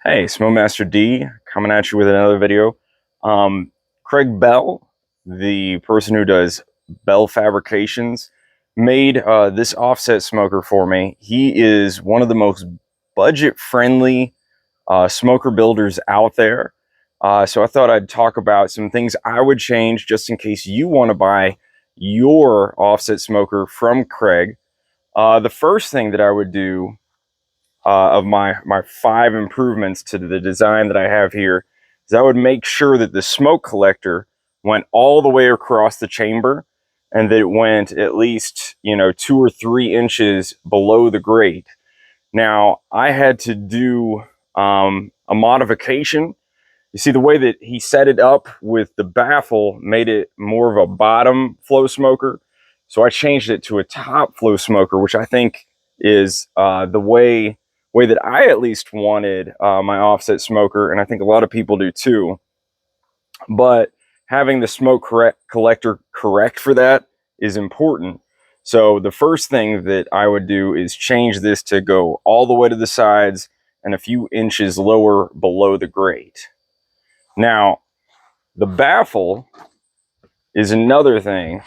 Hey, Master D coming at you with another video. Craig Bell, the person who does Bell Fabrications, made this offset smoker for me. He is one of the most budget-friendly smoker builders out there. So I thought I'd talk about some things I would change just in case you want to buy your offset smoker from Craig. The first thing that I would do of my 5 improvements to the design that I have here is I would make sure that the smoke collector went all the way across the chamber and that it went at least 2 or 3 inches below the grate. Now I had to do a modification. You see, the way that he set it up with the baffle made it more of a bottom flow smoker, so I changed it to a top flow smoker, which I think is the way that I at least wanted my offset smoker, and I think a lot of people do too. But having the smoke collector correct for that is important. So the first thing that I would do is change this to go all the way to the sides and a few inches lower below the grate. Now, the baffle is another thing,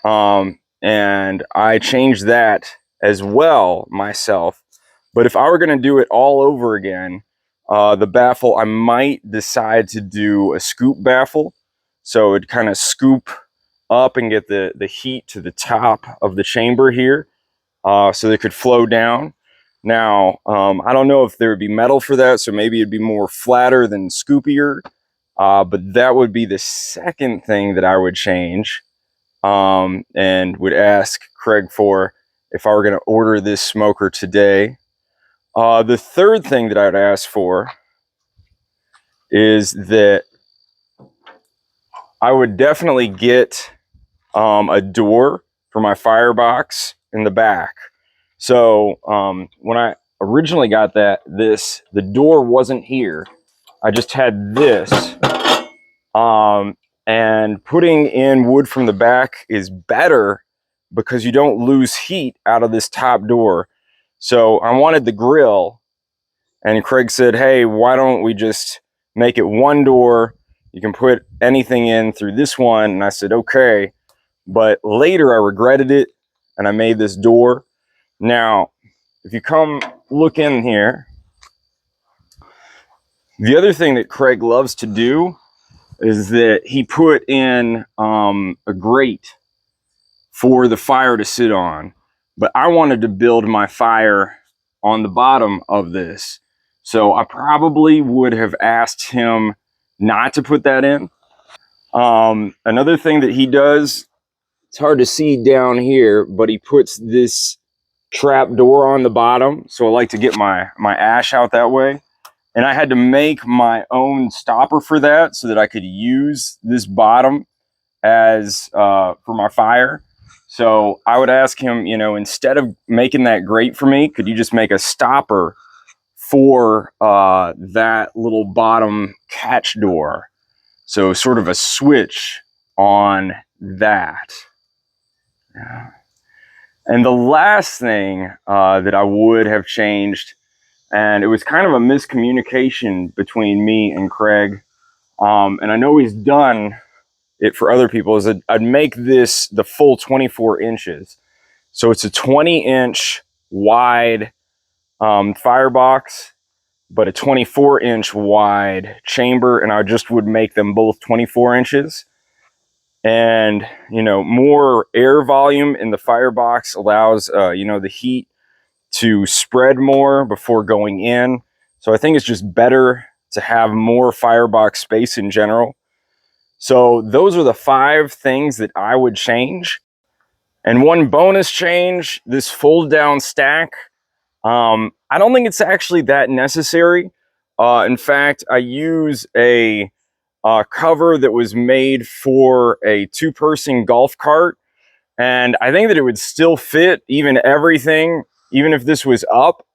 and I changed that as well myself. But if I were going to do it all over again, the baffle, I might decide to do a scoop baffle. So it'd kind of scoop up and get the heat to the top of the chamber here, so they could flow down. Now, I don't know if there would be metal for that, so maybe it'd be more flatter than scoopier. But that would be the second thing that I would change, and would ask Craig for if I were going to order this smoker today. The third thing that I would ask for is that I would definitely get a door for my firebox in the back. So when I originally got the door wasn't here. I just had this. And putting in wood from the back is better because you don't lose heat out of this top door. So I wanted the grill, and Craig said, hey, why don't we just make it one door? You can put anything in through this one. And I said, okay. But later I regretted it and I made this door. Now, if you come look in here, the other thing that Craig loves to do is that he put in a grate for the fire to sit on. But I wanted to build my fire on the bottom of this. So I probably would have asked him not to put that in. Another thing that he does, it's hard to see down here, but he puts this trap door on the bottom. So I like to get my ash out that way. And I had to make my own stopper for that so that I could use this bottom as for my fire. So I would ask him, instead of making that grate for me, could you just make a stopper for that little bottom catch door? So sort of a switch on that. Yeah. And the last thing that I would have changed, and it was kind of a miscommunication between me and Craig, and I know he's done it for other people, is that I'd make this the full 24 inches. So it's a 20-inch wide firebox, but a 24-inch wide chamber, and I just would make them both 24 inches. And, more air volume in the firebox allows, the heat to spread more before going in. So I think it's just better to have more firebox space in general. So those are the 5 things that I would change. And one bonus change, this fold down stack. I don't think it's actually that necessary. In fact, I use a cover that was made for a 2-person golf cart. And I think that it would still fit even if this was up.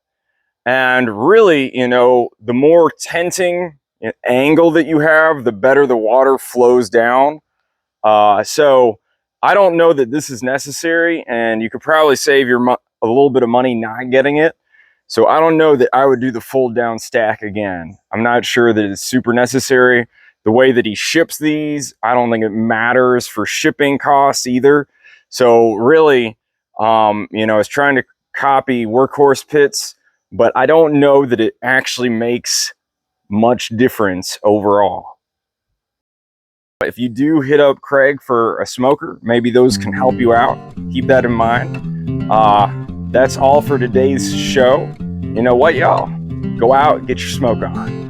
And really, the more tenting angle that you have, the better the water flows down. So I don't know that this is necessary, and you could probably save a little bit of money not getting it. So I don't know that I would do the fold down stack again. I'm not sure that it's super necessary. The way that he ships these, I don't think it matters for shipping costs either. So really, you know, I was trying to copy workhorse pits, but I don't know that it actually makes much difference overall. If you do hit up Craig for a smoker, maybe those can help you out. Keep that in mind. That's all for today's show. You know what, y'all? Go out, get your smoke on.